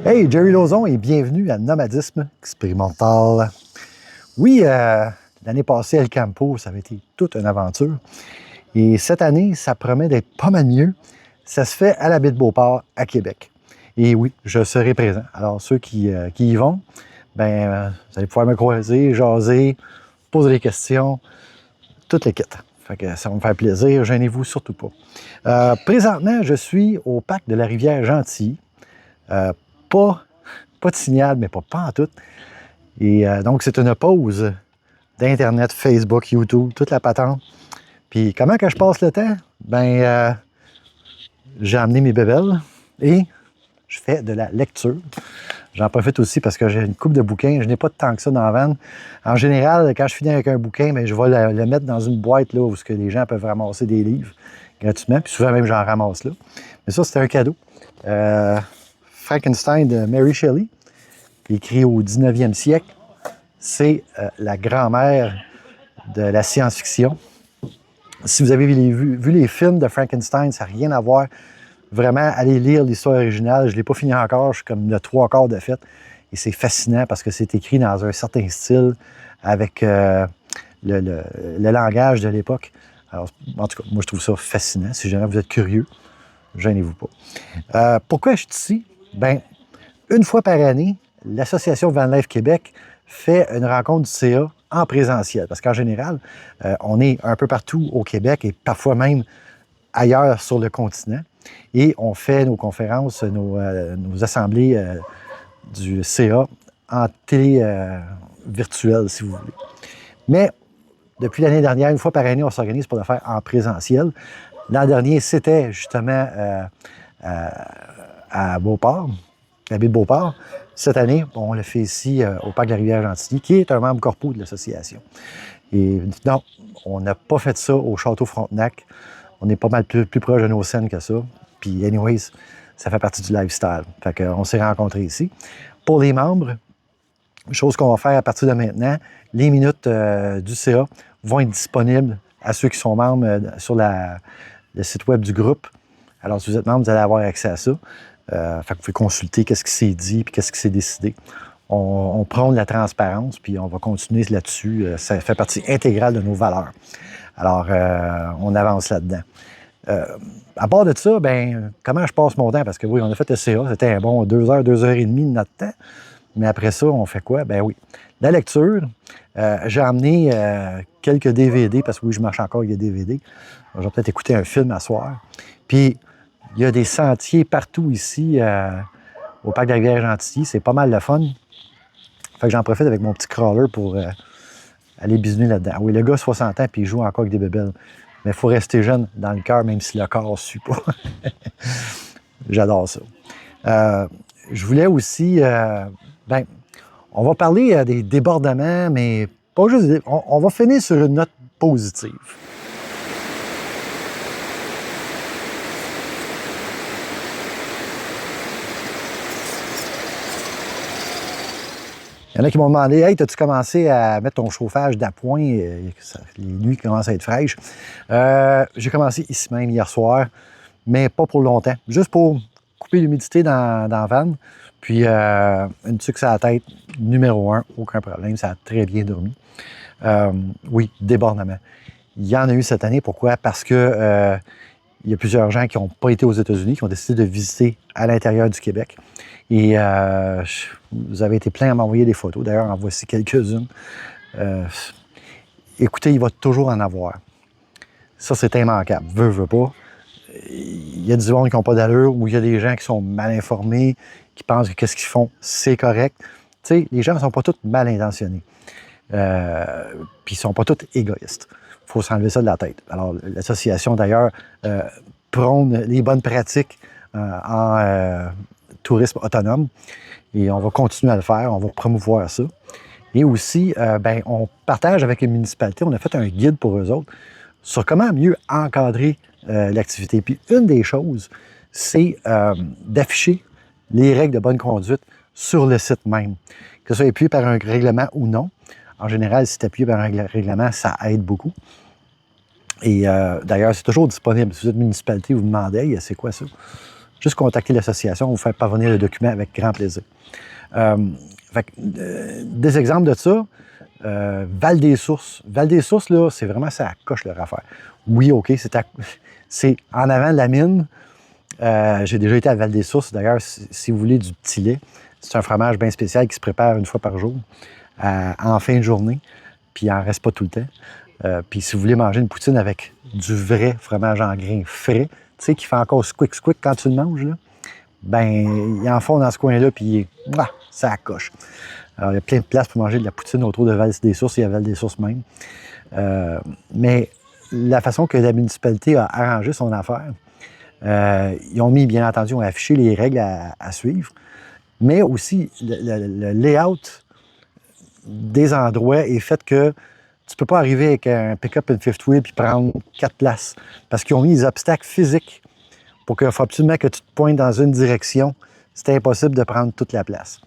Hey, Jerry Lauzon et bienvenue à Nomadisme expérimental. Oui, l'année passée, El Campo, ça avait été toute une aventure. Et cette année, ça promet d'être pas mal mieux. Ça se fait à la baie de Beauport, à Québec. Et oui, je serai présent. Alors, ceux qui y vont, vous allez pouvoir me croiser, jaser, poser des questions, toutes les quêtes. Fait que ça va me faire plaisir, gênez-vous surtout pas. Présentement, je suis au parc de la rivière Gentilly. Pas de signal, mais pas en tout. Et donc, c'est une pause d'Internet, Facebook, YouTube, toute la patente. Puis, comment que je passe le temps? J'ai amené mes bébelles et je fais de la lecture. J'en profite aussi parce que j'ai une coupe de bouquins. Je n'ai pas de temps que ça dans la vanne. En général, quand je finis avec un bouquin, je vais le mettre dans une boîte là, où les gens peuvent ramasser des livres gratuitement. Puis souvent même, j'en ramasse là. Mais ça, c'était un cadeau. Frankenstein de Mary Shelley, écrit au 19e siècle. C'est la grand-mère de la science-fiction. Si vous avez vu les films de Frankenstein, ça n'a rien à voir. Vraiment, allez lire l'histoire originale. Je ne l'ai pas fini encore, je suis comme le 3/4 de fait. Et c'est fascinant parce que c'est écrit dans un certain style avec le langage de l'époque. Alors, en tout cas, moi, je trouve ça fascinant. Si jamais vous êtes curieux, gênez-vous pas. Pourquoi je suis ici? Une fois par année, l'Association Van Life Québec fait une rencontre du CA en présentiel. Parce qu'en général, on est un peu partout au Québec et parfois même ailleurs sur le continent. Et on fait nos conférences, nos assemblées du CA en télé virtuelle, si vous voulez. Mais depuis l'année dernière, une fois par année, on s'organise pour le faire en présentiel. L'an dernier, c'était justement à Beauport, la baie de Beauport. Cette année, on le fait ici au parc de la rivière Gentilly, qui est un membre corpo de l'association. Et non, on n'a pas fait ça au Château Frontenac. On est pas mal plus proche de nos scènes que ça. Puis, anyways, ça fait partie du lifestyle. Fait qu'on s'est rencontrés ici. Pour les membres, chose qu'on va faire à partir de maintenant, les minutes du CA vont être disponibles à ceux qui sont membres sur le site web du groupe. Alors, si vous êtes membre, vous allez avoir accès à ça. Fait que vous pouvez consulter qu'est-ce qui s'est dit puis qu'est-ce qui s'est décidé. On prône la transparence, puis on va continuer là-dessus. Ça fait partie intégrale de nos valeurs. Alors, on avance là-dedans. À part de ça, comment je passe mon temps? Parce que oui, on a fait le CA, c'était un bon 2 heures, 2 heures et demie de notre temps. Mais après ça, on fait quoi? Oui, la lecture. J'ai amené quelques DVD, parce que oui, je marche encore avec des DVD. Je vais peut-être écouter un film à soir. Puis, il y a des sentiers partout ici au parc de la rivière Gentilly. C'est pas mal le fun. Fait que j'en profite avec mon petit crawler pour aller bisouner là-dedans. Oui, le gars a 60 ans puis il joue encore avec des bébelles. Mais il faut rester jeune dans le cœur, même si le corps ne suit pas. J'adore ça. Je voulais aussi... on va parler des débordements, mais pas juste... On va finir sur une note positive. Il y en a qui m'ont demandé « Hey, as-tu commencé à mettre ton chauffage d'appoint? Les nuits commencent à être fraîches. » J'ai commencé ici même hier soir, mais pas pour longtemps. Juste pour couper l'humidité dans la vanne. Puis une tuque sur la tête, numéro 1, aucun problème, ça a très bien dormi. Oui, débordement. Il y en a eu cette année. Pourquoi? Parce que il y a plusieurs gens qui n'ont pas été aux États-Unis, qui ont décidé de visiter à l'intérieur du Québec. Et vous avez été plein à m'envoyer des photos. D'ailleurs, en voici quelques-unes. Écoutez, il va toujours en avoir. Ça, c'est immanquable. Veux pas. Il y a du monde qui n'ont pas d'allure ou il y a des gens qui sont mal informés, qui pensent que qu'est-ce qu'ils font, c'est correct. Tu sais, les gens ne sont pas tous mal intentionnés. Puis ils ne sont pas tous égoïstes. Il faut s'enlever ça de la tête. Alors, l'association, d'ailleurs, prône les bonnes pratiques en tourisme autonome. Et on va continuer à le faire, on va promouvoir ça. Et aussi, on partage avec les municipalités, on a fait un guide pour eux autres sur comment mieux encadrer l'activité. Puis une des choses, c'est d'afficher les règles de bonne conduite sur le site même. Que ce soit appuyé par un règlement ou non. En général, si c'est appuyé par un règlement, ça aide beaucoup. Et d'ailleurs, c'est toujours disponible. Si vous êtes municipalité, vous demandez, hey, c'est quoi ça? juste contacter l'association, vous faire parvenir le document avec grand plaisir. Des exemples de ça, Val-des-Sources. Val-des-Sources, là, c'est vraiment ça coche leur affaire. Oui, OK, c'est en avant de la mine. J'ai déjà été à Val-des-Sources, d'ailleurs, si vous voulez du petit lait. C'est un fromage bien spécial qui se prépare une fois par jour, en fin de journée, puis il n'en reste pas tout le temps. Puis si vous voulez manger une poutine avec du vrai fromage en grains frais, tu sais, qui fait encore squick-squick quand tu le manges, là, ben, ils en font dans ce coin-là, puis ça accroche. Alors, il y a plein de places pour manger de la poutine autour de Val-des-Sources et à Val-des-Sources même. Mais la façon que la municipalité a arrangé son affaire, ils ont mis, bien entendu, ils ont affiché les règles à suivre, mais aussi le layout des endroits est fait que tu ne peux pas arriver avec un pick-up and fifth wheel puis prendre 4 places. Parce qu'ils ont mis des obstacles physiques pour qu'il faut absolument que tu te pointes dans une direction. C'est impossible de prendre toute la place.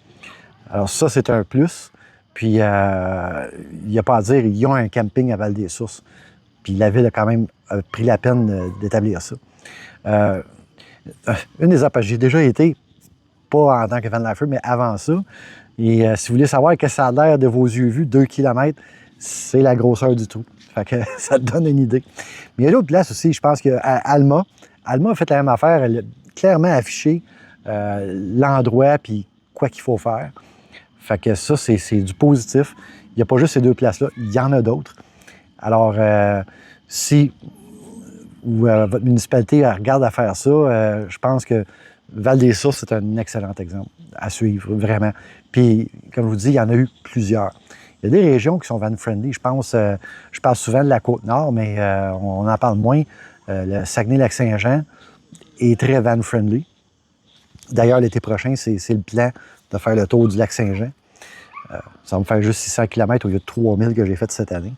Alors ça, c'est un plus. Puis, il n'y a pas à dire, ils ont un camping à Val-des-Sources. Puis la ville a quand même pris la peine d'établir ça. Une des approches, j'ai déjà été, pas en tant que van lifer, mais avant ça. Et si vous voulez savoir que ça a l'air de vos yeux vus, 2 km, c'est la grosseur du trou. Fait que ça te donne une idée. Mais il y a d'autres places aussi, je pense qu'à Alma a fait la même affaire. Elle a clairement affiché l'endroit puis quoi qu'il faut faire. Fait que ça, c'est du positif. Il n'y a pas juste ces 2 places-là, il y en a d'autres. Alors, si votre municipalité regarde à faire ça, je pense que Val-des-Sources, c'est un excellent exemple à suivre, vraiment. Puis, comme je vous dis, il y en a eu plusieurs. Il y a des régions qui sont van-friendly. Je parle souvent de la Côte-Nord, mais on en parle moins. Le Saguenay-Lac-Saint-Jean est très van-friendly. D'ailleurs, l'été prochain, c'est le plan de faire le tour du Lac-Saint-Jean. Ça va me faire juste 600 km au lieu de 3000 que j'ai fait cette année.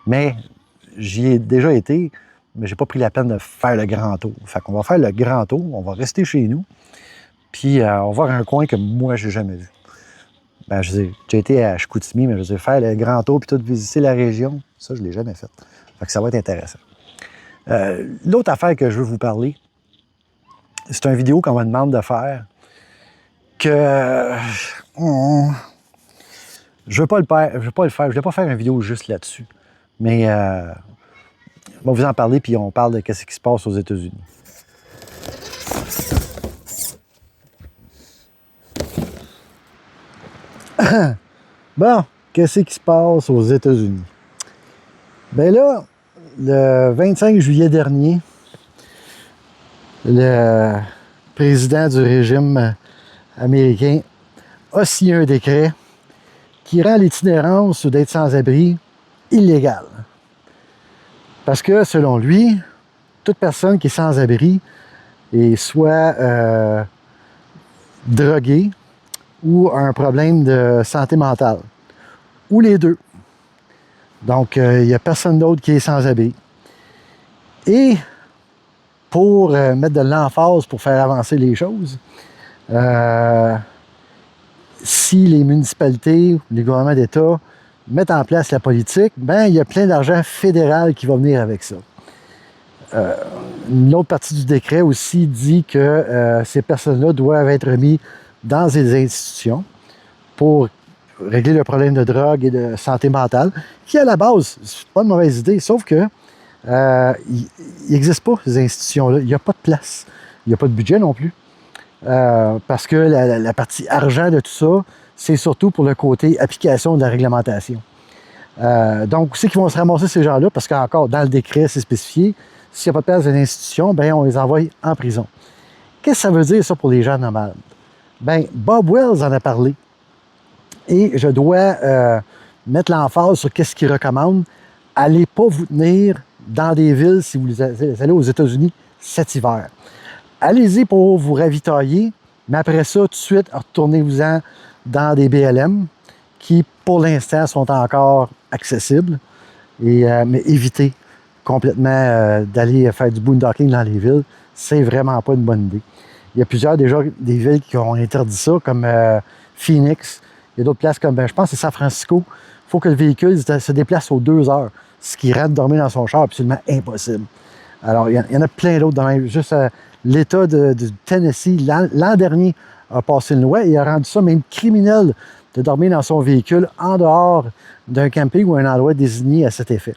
Mais j'y ai déjà été, mais j'ai pas pris la peine de faire le grand tour. Fait qu'on va faire le grand tour, on va rester chez nous, puis on va voir un coin que moi, j'ai jamais vu. Ben, j'ai été à Chicoutimi, mais je veux faire le grand tour puis tout visiter la région, ça, je l'ai jamais fait. Fait que ça va être intéressant. L'autre affaire que je veux vous parler, c'est une vidéo qu'on me demande de faire que je veux pas le faire. Je vais pas faire une vidéo juste là-dessus. Mais on va vous en parler, puis on parle de ce qui se passe aux États-Unis. Bon, qu'est-ce qui se passe aux États-Unis? Bien là, le 25 juillet dernier, le président du régime américain a signé un décret qui rend l'itinérance ou d'être sans-abri illégale. Parce que, selon lui, toute personne qui est sans-abri est soit droguée ou a un problème de santé mentale, ou les deux. Donc, il n'y a personne d'autre qui est sans-abri. Et pour mettre de l'emphase pour faire avancer les choses, si les municipalités, les gouvernements d'État mettent en place la politique, ben il y a plein d'argent fédéral qui va venir avec ça. Une autre partie du décret aussi dit que ces personnes-là doivent être mises dans des institutions pour régler le problème de drogue et de santé mentale, qui à la base, c'est pas une mauvaise idée, sauf que il n'existe pas ces institutions-là. Il n'y a pas de place. Il n'y a pas de budget non plus. Parce que la partie argent de tout ça, c'est surtout pour le côté application de la réglementation. Donc, c'est qu'ils vont se ramasser ces gens-là, parce qu'encore, dans le décret, c'est spécifié, s'il n'y a pas de place dans l'institution, bien, on les envoie en prison. Qu'est-ce que ça veut dire, ça, pour les gens nomades? Bien, Bob Wells en a parlé. Et je dois mettre l'emphase sur qu'est-ce qu'il recommande. Allez pas vous tenir dans des villes si vous allez aux États-Unis cet hiver. Allez-y pour vous ravitailler, mais après ça, tout de suite, retournez-vous-en dans des BLM qui, pour l'instant, sont encore accessibles. Mais évitez complètement d'aller faire du boondocking dans les villes. C'est vraiment pas une bonne idée. Il y a plusieurs déjà des villes qui ont interdit ça, comme Phoenix. Il y a d'autres places comme, je pense que c'est San Francisco. Il faut que le véhicule se déplace aux 2 heures, ce qui rend de dormir dans son char absolument impossible. Alors, il y en a plein d'autres. Juste l'État du Tennessee, l'an dernier, a passé une loi et a rendu ça même criminel de dormir dans son véhicule en dehors d'un camping ou un endroit désigné à cet effet.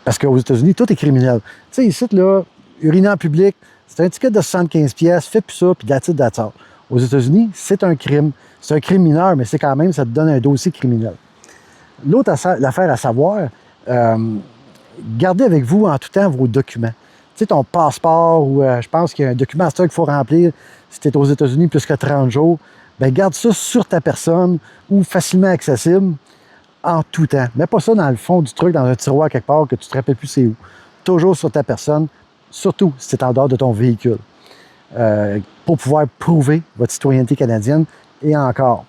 Parce qu'aux États-Unis, tout est criminel. Tu sais, ici, là, uriner en public, c'est un ticket de 75 pièces, fais plus ça, puis that's it, that's all. Aux États-Unis, c'est un crime. C'est un crime mineur, mais c'est quand même, ça te donne un dossier criminel. L'autre affaire à savoir, gardez avec vous en tout temps vos documents. Tu sais, ton passeport ou je pense qu'il y a un document qu'il faut remplir si tu es aux États-Unis plus que 30 jours. Bien, garde ça sur ta personne ou facilement accessible en tout temps. Mets pas ça dans le fond du truc, dans un tiroir quelque part que tu ne te rappelles plus c'est où. Toujours sur ta personne, surtout si c'est en dehors de ton véhicule, pour pouvoir prouver votre citoyenneté canadienne et encore.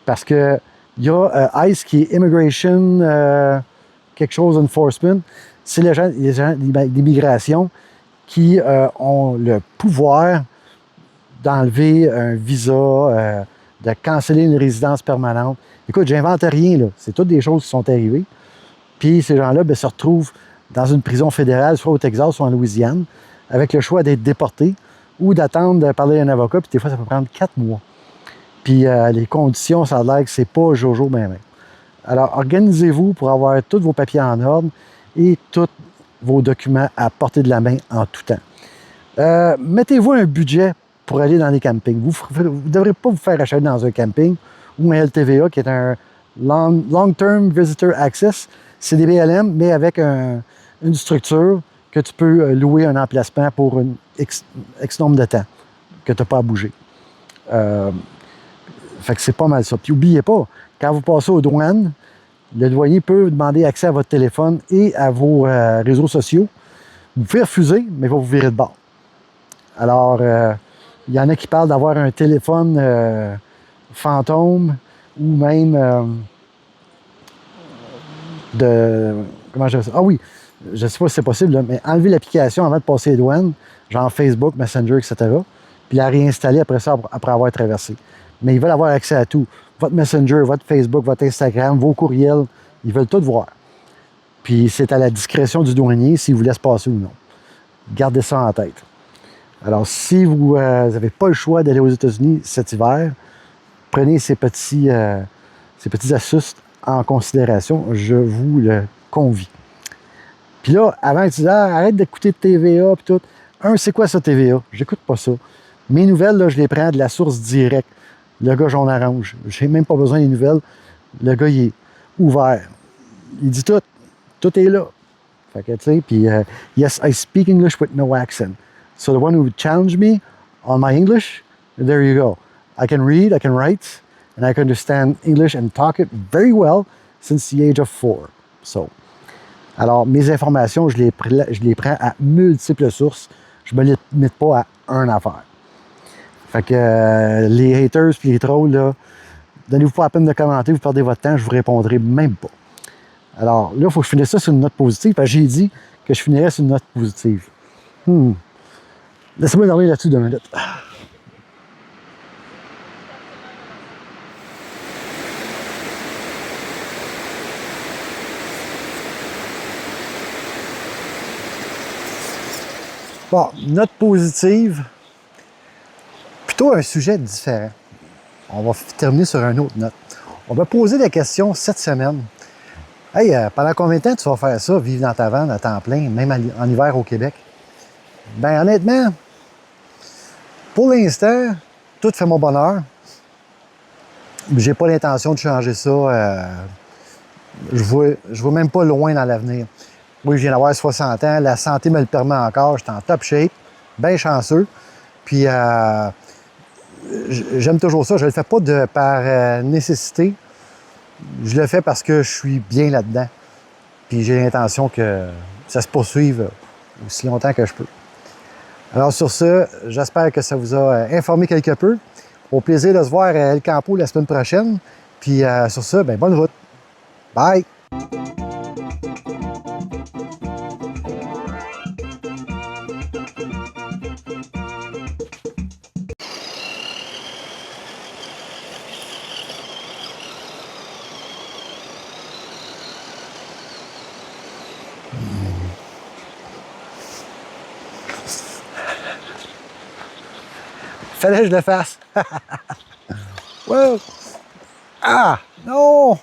Parce que il y a ICE qui est Immigration, quelque chose Enforcement. C'est les gens d'immigration qui ont le pouvoir d'enlever un visa, de canceller une résidence permanente. Écoute, j'invente rien, là. C'est toutes des choses qui sont arrivées. Puis ces gens-là se retrouvent dans une prison fédérale, soit au Texas, soit en Louisiane, avec le choix d'être déportés ou d'attendre de parler à un avocat, puis des fois, ça peut prendre 4 mois. Puis les conditions, ça a l'air que c'est pas jojo ben. Alors, organisez-vous pour avoir tous vos papiers en ordre et tous vos documents à portée de la main en tout temps. Mettez-vous un budget pour aller dans les campings. Vous ne devrez pas vous faire acheter dans un camping ou un LTVA qui est un Long-Term Visitor Access. C'est des BLM, mais avec une structure que tu peux louer un emplacement pour un X nombre de temps que tu n'as pas à bouger. Fait que c'est pas mal ça. Puis n'oubliez pas, quand vous passez aux douanes, le douanier peut demander accès à votre téléphone et à vos réseaux sociaux. Vous pouvez refuser, mais il va vous virer de bord. Alors, il y en a qui parlent d'avoir un téléphone fantôme ou même de... Comment je dis ça? Ah oui, je ne sais pas si c'est possible, là, mais enlever l'application avant de passer les douanes, genre Facebook, Messenger, etc., puis la réinstaller après ça, après avoir traversé. Mais ils veulent avoir accès à tout. Votre Messenger, votre Facebook, votre Instagram, vos courriels, ils veulent tout voir. Puis c'est à la discrétion du douanier s'il vous laisse passer ou non. Gardez ça en tête. Alors, si vous n'avez pas le choix d'aller aux États-Unis cet hiver, prenez ces petits astuces en considération. Je vous le convie. Puis là, avant, tu disais, arrête d'écouter TVA puis tout. C'est quoi ça, TVA? J'écoute pas ça. Mes nouvelles, là, je les prends de la source directe. Le gars jaune-orange. J'ai même pas besoin des nouvelles. Le gars, il est ouvert. Il dit tout. Tout est là. Fait que, tu sais, puis, yes, I speak English with no accent. So the one who challenged me on my English, there you go. I can read, I can write, and I can understand English and talk it very well since the age of 4. So, alors, mes informations, je les prends à multiples sources. Je me limite pas à une affaire. Fait que les haters puis les trolls, là, donnez-vous pas la peine de commenter, vous perdez votre temps, je vous répondrai même pas. Alors là, il faut que je finisse ça sur une note positive, parce que j'ai dit que je finirais sur une note positive. Laissez-moi dormir là-dessus 2 minutes. Bon, note positive, plutôt un sujet différent. On va terminer sur une autre note. On va poser la question cette semaine. Hey, pendant combien de temps tu vas faire ça, vivre dans ta vanne à temps plein, même en hiver au Québec? Ben honnêtement, pour l'instant, tout fait mon bonheur. J'ai pas l'intention de changer ça. Je vois même pas loin dans l'avenir. Oui, je viens d'avoir 60 ans, la santé me le permet encore, je suis en top shape, bien chanceux. Puis j'aime toujours ça. Je le fais pas par nécessité. Je le fais parce que je suis bien là-dedans. Puis j'ai l'intention que ça se poursuive aussi longtemps que je peux. Alors sur ce, j'espère que ça vous a informé quelque peu. Au plaisir de se voir à El Campo la semaine prochaine. Puis sur ce, ben, bonne route. Bye! Fallait que je le fasse. Wow! Ah! Non!